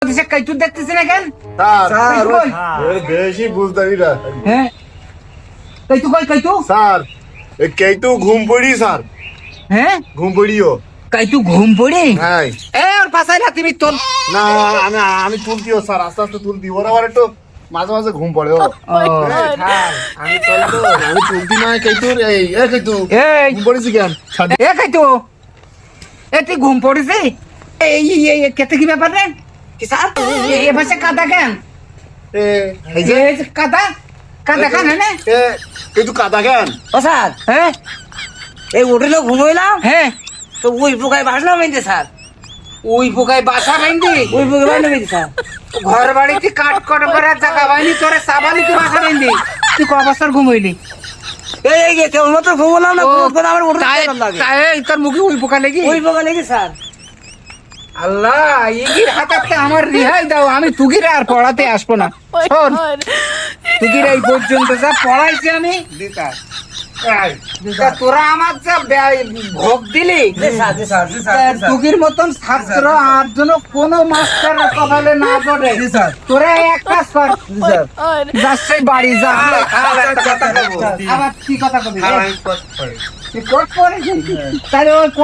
দিছে কাইতু দেখতেছ না কেন স্যার বেশি বুঝতারি না হ্যাঁ কাইতু কই কাইতু স্যার কেইতু ঘুম পড়ি স্যার হ্যাঁ ঘুম পড়িও কাইতু ঘুম পড়ে হ্যাঁ এ ওর পাশাই না তুমি তোল না আমি তুলতিও স্যার আস্তে আস্তে তুলতি ওর আবার একটু মাঝে মাঝে ঘুম পড়ে ও আমি তোলবো আমি তুলতি না কেইতুর এই কেইতু এই ঘুম পড়িছি কেন এ কাইতু এ তুই ঘুম পড়েছি এই কেতে কি ব্যাপার রে কি স্যার এ ভাষা কাদা কেন এই যে এই যে কাদা কাদা কেন না কেইতু কাদা কেন ও স্যার হ্যাঁ এই হোটেলে ঘুমাইলাম হ্যাঁ তো ওই পোকায় বাসলাম এই স্যার ওই পোকায় বাসা বাইন্দি ওই পোকায় বাসলাম এই স্যার ঘর বাড়িতে কাট কট করে জায়গা বাইনি তোরে সাবানি তুই বাসা বাইন্দি তুই ক বছর ঘুমাইলি এই কেমন মতো ঘুমালাম না ঘুম আমার হোটেল লাগে তাই তোর মুখে ওই পোকা লেগে ওই পোকা লেগে স্যার আল্লাহ ইগির হাতাতে আমার রিহাই দাও আমি তুগিরে আর পড়াতে আসবো না শোন তুগিরে এই পর্যন্ত যা পড়াইছি আমি তা তোরা আমার যা ভোগ দিলি তুগির মতন ছাত্র আর জন্য কোনো মাস্টার কপালে না জড়ে তোরা এক কাজ কর যাচ্ছে বাড়ি যা আবার কি কথা কবি তুই কোট পড়েছিস তাহলে ওই